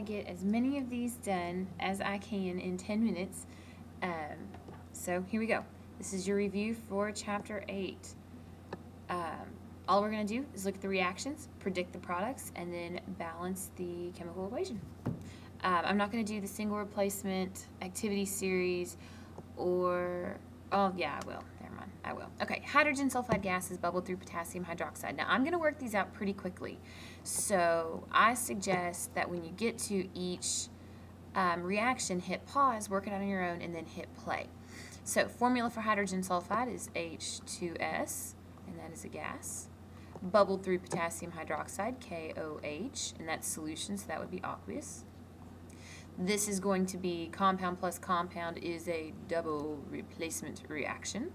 get as many of these done as I can in 10 minutes. So here we go. This is your review for Chapter 8. All we're going to do is look at the reactions, predict the products, and then balance the chemical equation. I'm not going to do the single replacement activity series or, oh yeah, I will. Never mind, I will. Okay, hydrogen sulfide gas is bubbled through potassium hydroxide. Now I'm going to work these out pretty quickly. So I suggest that when you get to each reaction, hit pause, work it out on your own, and then hit play. So formula for hydrogen sulfide is H2S, and that is a gas. Bubbled through potassium hydroxide, KOH, and that's solution, so that would be aqueous. This is going to be compound plus compound is a double replacement reaction.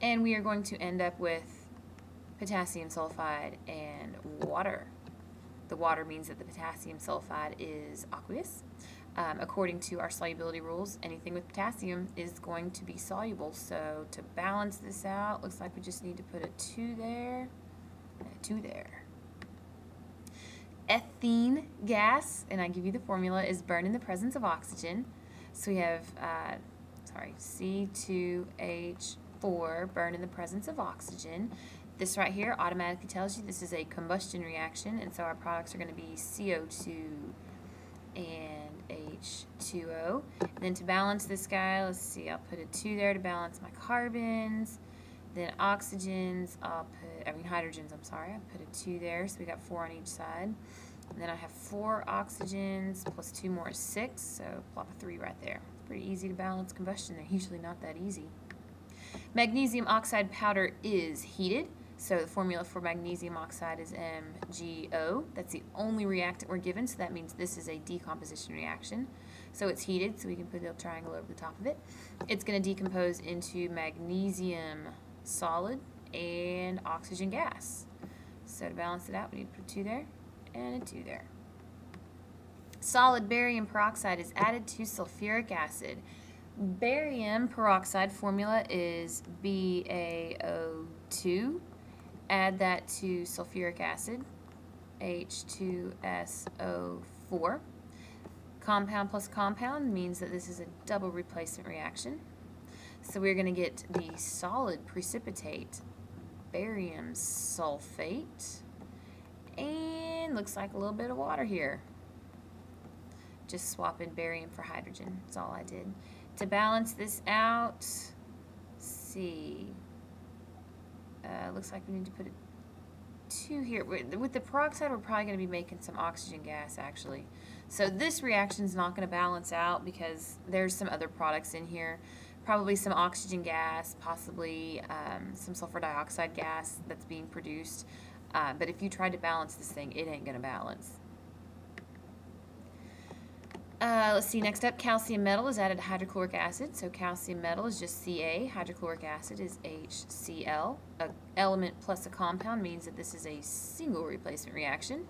And we are going to end up with potassium sulfide and water. The water means that the potassium sulfide is aqueous. According to our solubility rules, anything with potassium is going to be soluble. So to balance this out, looks like we just need to put a 2 there and a 2 there. Ethene gas, and I give you the formula, is burned in the presence of oxygen. So we have, C2H4 burned in the presence of oxygen. This right here automatically tells you this is a combustion reaction, and so our products are going to be CO2 and H2O. And then to balance this guy, let's see, I'll put a 2 there to balance my carbons. Then hydrogens, I'm sorry, I put a 2 there, so we got 4 on each side. And then I have 4 oxygens plus 2 more is 6, so plop a 3 right there. It's pretty easy to balance combustion. They're usually not that easy. Magnesium oxide powder is heated, so the formula for magnesium oxide is MgO. That's the only reactant we're given, so that means this is a decomposition reaction. So it's heated, so we can put a little triangle over the top of it. It's going to decompose into magnesium solid and oxygen gas. So to balance it out, we need to put a 2 there and a 2 there. Solid barium peroxide is added to sulfuric acid. Barium peroxide formula is BaO2. Add that to sulfuric acid, H2SO4. Compound plus compound means that this is a double replacement reaction. So we're going to get the solid precipitate barium sulfate, and looks like a little bit of water here. Just swapping barium for hydrogen, that's all I did. To balance this out, let's see, looks like we need to put a 2 here. With the peroxide, we're probably going to be making some oxygen gas, actually. So this reaction is not going to balance out because there's some other products in here. Probably some oxygen gas, possibly some sulfur dioxide gas that's being produced. But if you tried to balance this thing, it ain't going to balance. Let's see, next up, calcium metal is added to hydrochloric acid. So calcium metal is just Ca, hydrochloric acid is HCl. An element plus a compound means that this is a single replacement reaction.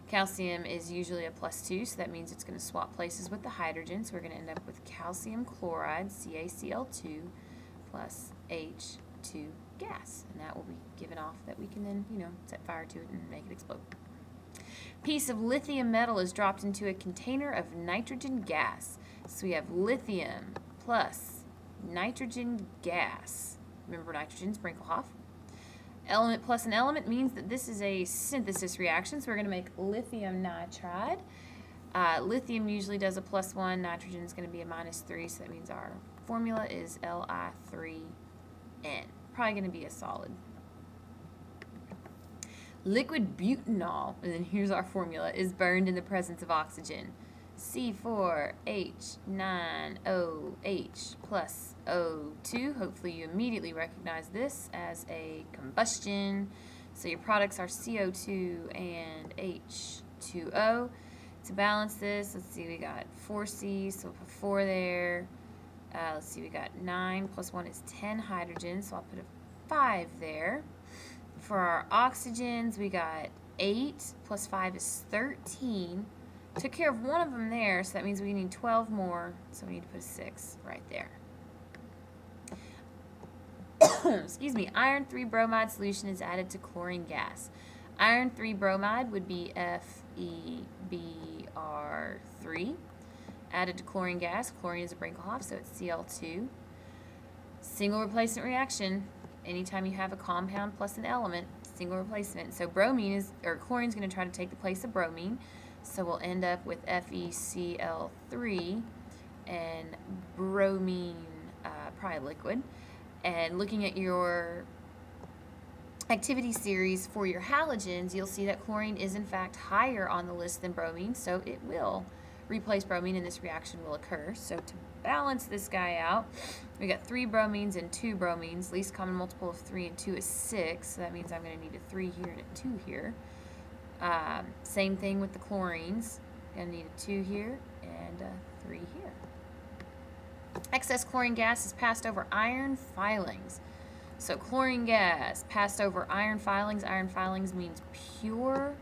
Calcium is usually a +2, so that means it's going to swap places with the hydrogen. So we're going to end up with calcium chloride, CaCl2, plus H2 gas. And that will be given off that we can then, set fire to it and make it explode. Piece of lithium metal is dropped into a container of nitrogen gas. So we have lithium plus nitrogen gas. Remember, nitrogen, Brinkelhoff. Element plus an element means that this is a synthesis reaction, so we're going to make lithium nitride. Lithium usually does a +1, nitrogen is going to be a -3, so that means our formula is Li3N. Probably going to be a solid. Liquid butanol, and then here's our formula, is burned in the presence of oxygen. C4H9OH plus O2. Hopefully you immediately recognize this as a combustion. So your products are CO2 and H2O. To balance this, let's see, we got 4 C's, so we'll put 4 there. Let's see, we got 9 plus 1 is 10 hydrogen, so I'll put a 5 there. For our oxygens, we got 8 plus 5 is 13. Took care of one of them there, so that means we need 12 more, so we need to put a 6 right there. Excuse me, iron 3 bromide solution is added to chlorine gas. Iron 3 bromide would be FeBrO. Cr3. Added to chlorine gas. Chlorine is a Brinkelhoff, so it's Cl2. Single replacement reaction. Anytime you have a compound plus an element, single replacement. So chlorine is going to try to take the place of bromine. So we'll end up with FeCl3 and bromine, probably liquid. And looking at your activity series for your halogens, you'll see that chlorine is in fact higher on the list than bromine, so it will replace bromine and this reaction will occur. So to balance this guy out, we got 3 bromines and 2 bromines. Least common multiple of 3 and 2 is 6, so that means I'm going to need a 3 here and a 2 here. Same thing with the chlorines. Going to need a 2 here and a 3 here. Excess chlorine gas is passed over iron filings. So chlorine gas passed over iron filings. Iron filings means pure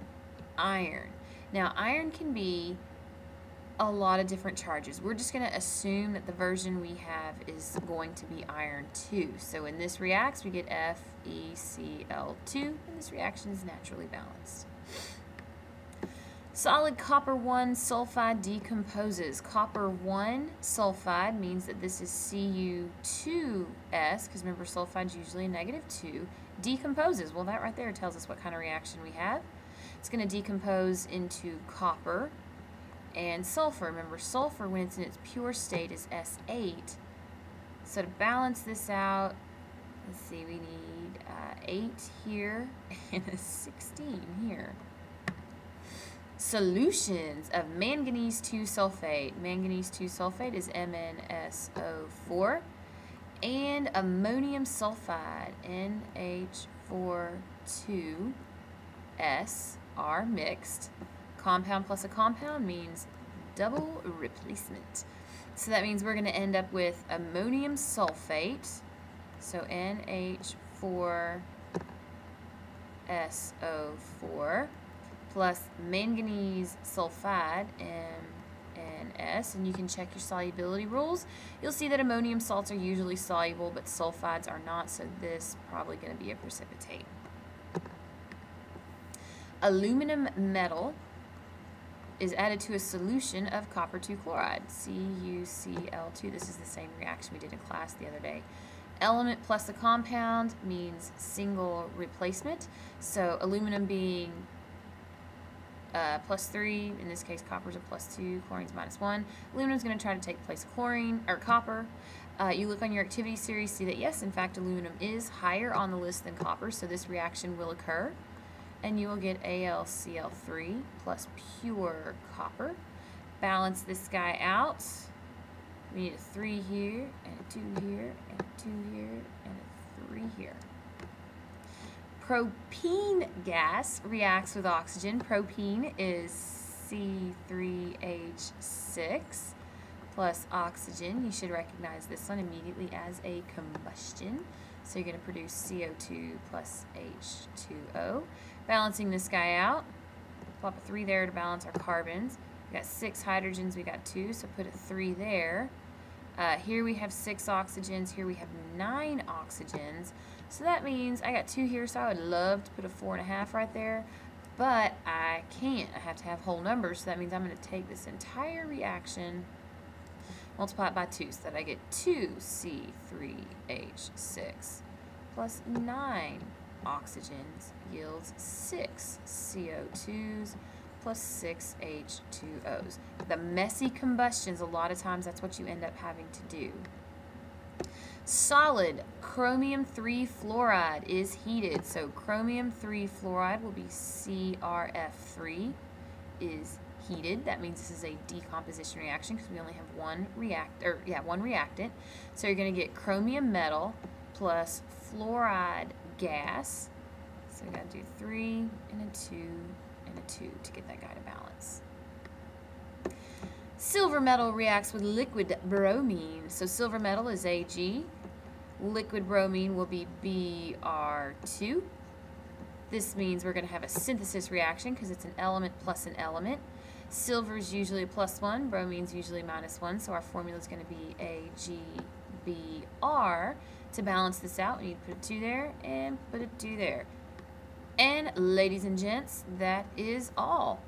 iron. Now iron can be a lot of different charges. We're just going to assume that the version we have is going to be iron 2. So when this reacts, we get FeCl2, and this reaction is naturally balanced. Solid copper 1 sulfide decomposes. Copper 1 sulfide means that this is Cu2s, because remember sulfide is usually a -2. Decomposes. Well, that right there tells us what kind of reaction we have. It's going to decompose into copper and sulfur. Remember, sulfur, when it's in its pure state, is S8. So to balance this out, let's see, we need 8 here and a 16 here. Solutions of manganese 2 sulfate. Manganese 2 sulfate is MnSO4. And ammonium sulfide, NH42S, are mixed. Compound plus a compound means double replacement. So that means we're going to end up with ammonium sulfate, so NH4SO4, plus manganese sulfide, MnS, and you can check your solubility rules. You'll see that ammonium salts are usually soluble, but sulfides are not, so this is probably going to be a precipitate. Aluminum metal is added to a solution of copper 2 chloride, CuCl2. This is the same reaction we did in class the other day. Element plus a compound means single replacement. So aluminum being +3, in this case copper is a +2, chlorine's -1. Aluminum is going to try to take the place of chlorine or copper. You look on your activity series, see that yes, in fact, aluminum is higher on the list than copper, so this reaction will occur. And you will get AlCl3 plus pure copper. Balance this guy out. We need a 3 here, and a 2 here, and a 2 here, and a 3 here. Propene gas reacts with oxygen. Propene is C3H6 plus oxygen. You should recognize this one immediately as a combustion. So you're going to produce CO2 plus H2O. Balancing this guy out, plop a 3 there to balance our carbons. We got 6 hydrogens, we got 2, so put a 3 there. Here we have 6 oxygens, here we have 9 oxygens. So that means I got 2 here, so I would love to put a 4.5 right there, but I can't. I have to have whole numbers, so that means I'm going to take this entire reaction, multiply it by 2, so that I get 2C3H6 plus 9 oxygens yields 6 CO2s plus 6 H2Os. The messy combustions, a lot of times that's what you end up having to do. Solid chromium 3 fluoride is heated. So chromium 3 fluoride will be CrF3 is heated. That means this is a decomposition reaction because we only have one reactant. So you're going to get chromium metal plus fluoride gas. So we got to do 3 and a 2 and a 2 to get that guy to balance. Silver metal reacts with liquid bromine. So silver metal is Ag. Liquid bromine will be Br2. This means we're going to have a synthesis reaction because it's an element plus an element. Silver is usually a +1, bromine is usually -1, so our formula is going to be AgBr. To balance this out, we need to put a 2 there and put a 2 there. And ladies and gents, that is all.